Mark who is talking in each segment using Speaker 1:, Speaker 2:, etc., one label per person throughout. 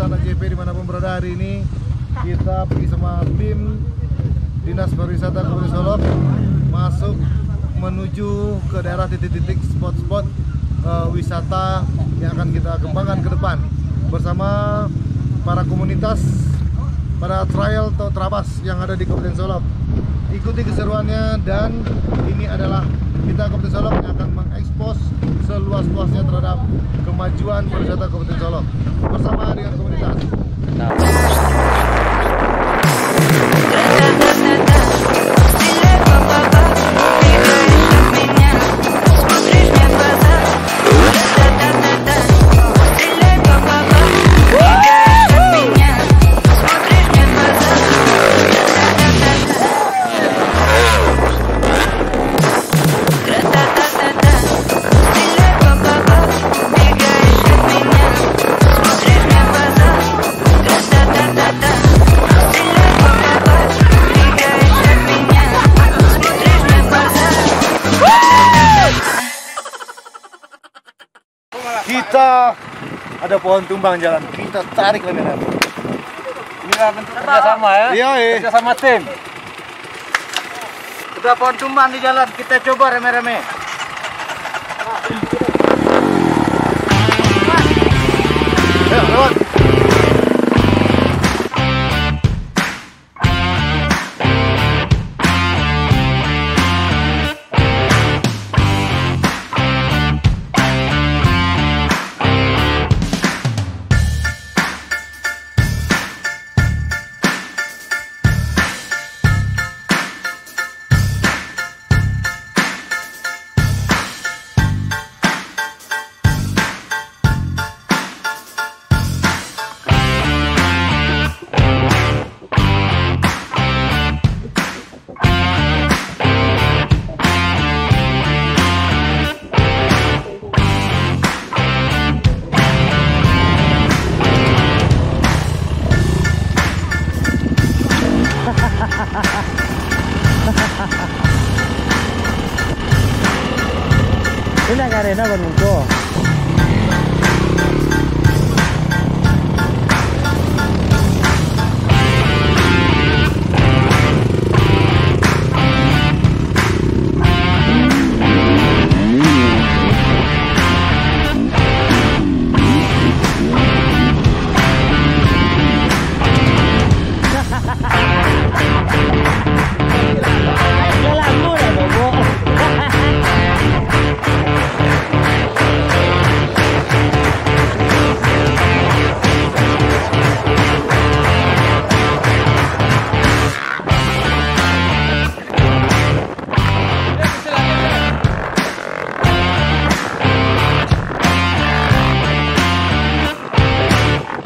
Speaker 1: anak JP dimanapun berada. Hari ini kita pergi sama tim Dinas Pariwisata Kabupaten Solok masuk menuju ke daerah titik-titik spot-spot wisata yang akan kita kembangkan ke depan bersama para komunitas, para trial atau trabas yang ada di Kabupaten Solok. Ikuti keseruannya, dan ini adalah kita Kabupaten Solok yang akan mengekspos seluas-luasnya terhadap kemajuan pariwisata Kabupaten Solok bersama dengan komunitas. Kita ada pohon tumbang jalan, kita tarik kameranya.
Speaker 2: Inilah bentuk kerjasama ya.
Speaker 1: Iya,
Speaker 2: kerjasama tim. Udah pohon tumbang di jalan, kita coba rame-rame.
Speaker 1: Ayo, lewat.
Speaker 3: Ini karena menunggu.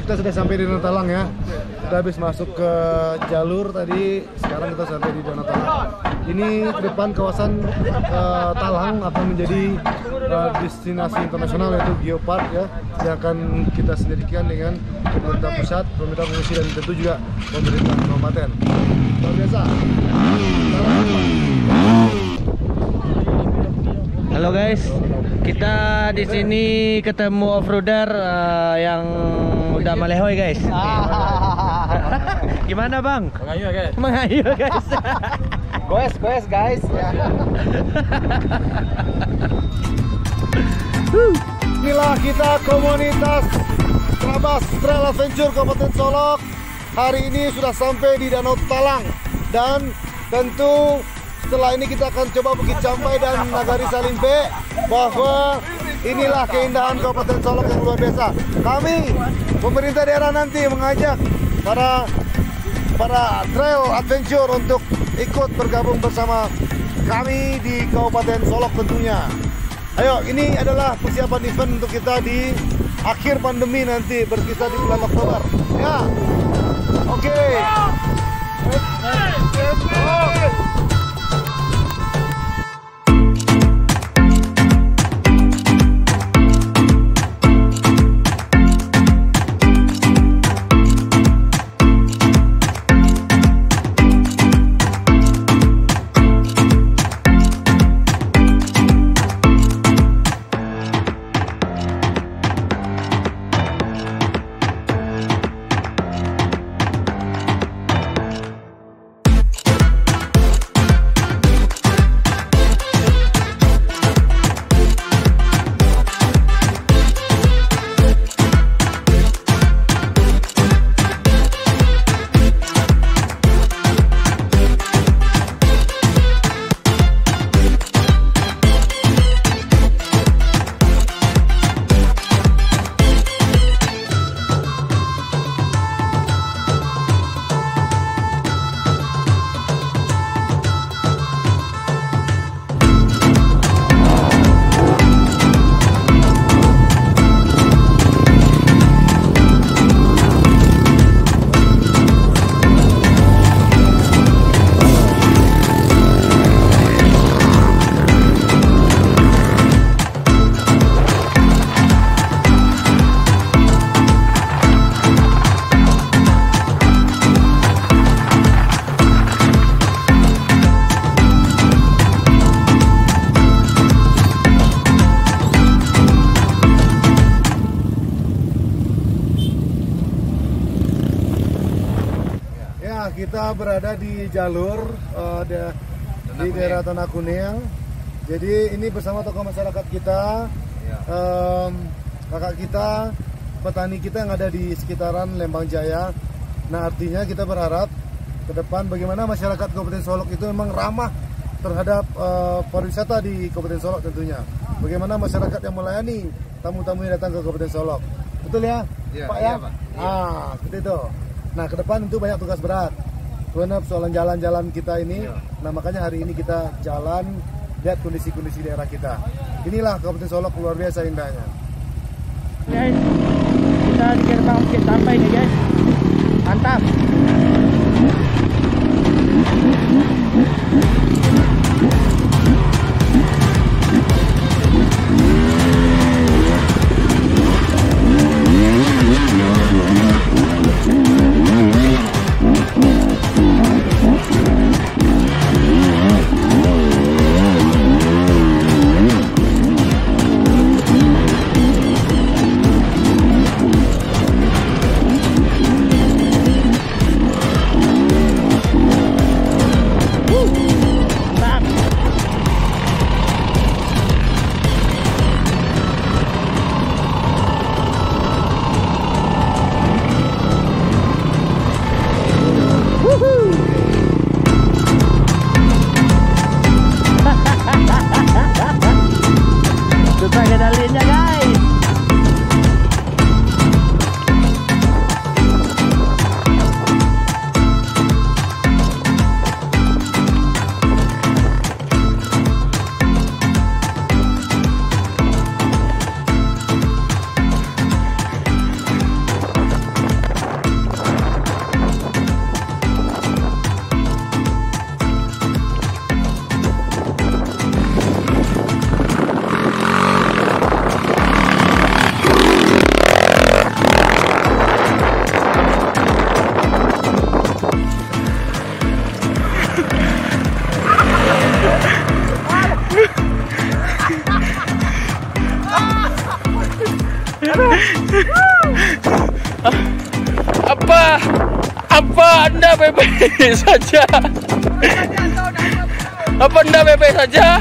Speaker 3: Kita sudah sampai di Danau Talang ya. Kita habis masuk ke jalur tadi, sekarang kita sampai di Danau Talang. Ini ke depan kawasan Talang akan menjadi destinasi internasional, yaitu geopark ya, yang akan kita sendirikan dengan pemerintah pusat, pemerintah provinsi, dan tentu juga pemerintah kabupaten. Luar biasa. Halo guys, kita di sini ketemu offroader yang udah malehoy guys. Gimana bang?
Speaker 2: Mengayu guys.
Speaker 3: Mengayu guys.
Speaker 2: Goes guys. Ya.
Speaker 1: Inilah kita komunitas Trabas Trail Adventure Kabupaten Solok. Hari ini sudah sampai di Danau Talang, dan tentu setelah ini kita akan coba Bukit Campai dan Nagari Salimpe, bahwa inilah keindahan Kabupaten Solok yang luar biasa. Kami pemerintah daerah nanti mengajak para trail adventure untuk ikut bergabung bersama kami di Kabupaten Solok tentunya. Ayo, ini adalah persiapan event untuk kita di akhir pandemi nanti, berkisar di bulan Oktober. Ya, oke.
Speaker 3: kita berada di jalur di daerah Tanah Kuning. Jadi ini bersama tokoh masyarakat kita, kakak kita, petani kita yang ada di sekitaran Lembang Jaya. Nah, artinya kita berharap ke depan bagaimana masyarakat Kabupaten Solok itu memang ramah terhadap pariwisata di Kabupaten Solok tentunya. Bagaimana masyarakat yang melayani tamu-tamu yang datang ke Kabupaten Solok. Betul ya, Pak ya?
Speaker 2: Pak.
Speaker 3: Seperti itu. Nah, ke depan tentu banyak tugas berat. Karena persoalan jalan-jalan kita ini, nah makanya hari ini kita jalan lihat kondisi-kondisi daerah kita. Inilah Kabupaten Solok luar biasa indahnya.
Speaker 4: Guys, kita di gerbang Bukit Sampai nih guys. Mantap.
Speaker 5: Apa Anda bebek saja? Apa Anda bebek saja?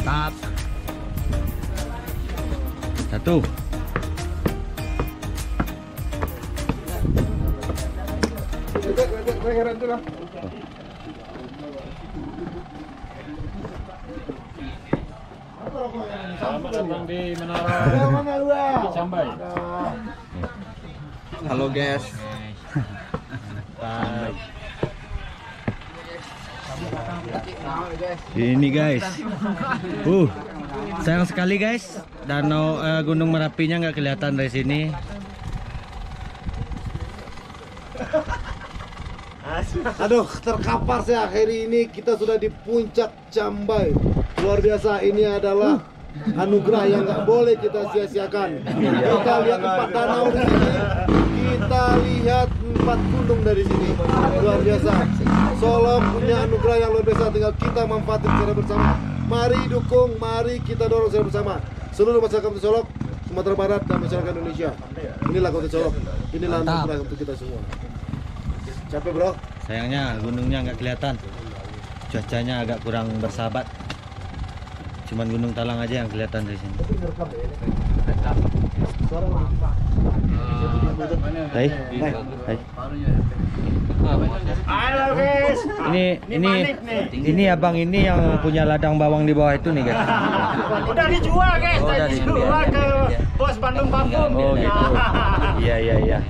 Speaker 4: Mantap. Satu.
Speaker 2: Selamat datang di Menara Cambai.
Speaker 1: Halo guys.
Speaker 4: Ini guys. Sayang sekali guys. Danau Gunung Merapinya nggak kelihatan dari sini.
Speaker 1: Aduh, terkapar saya. Hari ini kita sudah di puncak Cambai. Luar biasa, ini adalah anugerah yang nggak boleh kita sia-siakan. Kita lihat 4 danau di sini, kita lihat 4 gunung dari sini. Luar biasa. Solok punya anugerah yang luar biasa, tinggal kita manfaatin secara bersama. Mari dukung, mari kita dorong secara bersama. Seluruh masyarakat Kabupaten Solok, Sumatera Barat, dan masyarakat Indonesia. Inilah Kabupaten Solok. Inilah anugerah untuk kita semua. Capek bro?
Speaker 4: Sayangnya gunungnya nggak kelihatan. Cuacanya agak kurang bersahabat. Cuman Gunung Talang aja yang kelihatan dari sini. Hai.
Speaker 2: Halo guys.
Speaker 4: Ini abang ini yang punya ladang bawang di bawah itu nih guys.
Speaker 2: Udah dijual guys.
Speaker 4: Oh, udah
Speaker 2: dijual ke Bos Bandung Parfum.
Speaker 4: Oh gitu. Iya.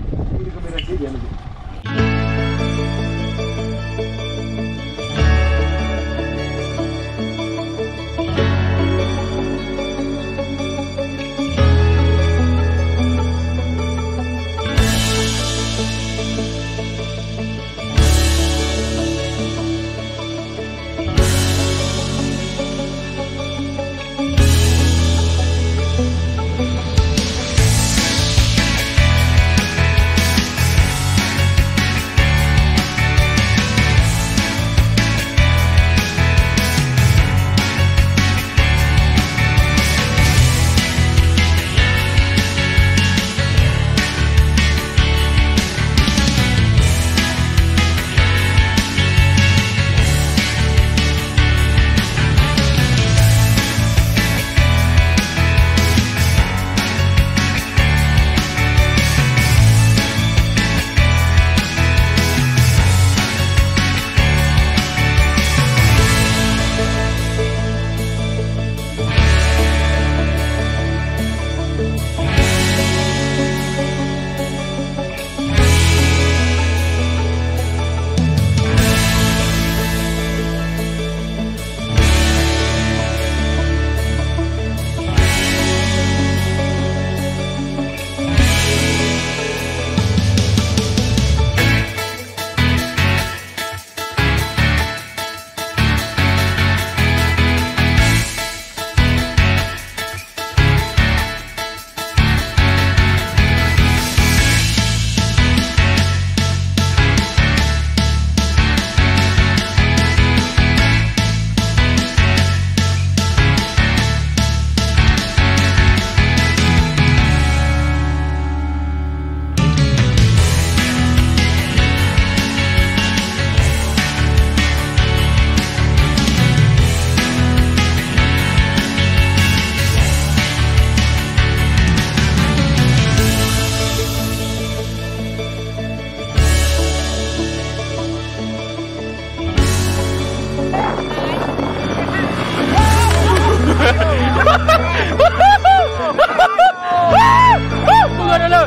Speaker 5: Tunggu dulu,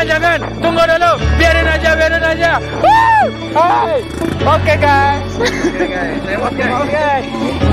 Speaker 5: jangan, tunggu dulu, biarin aja. Hai, oke guys.
Speaker 2: Oke guys, lewat guys.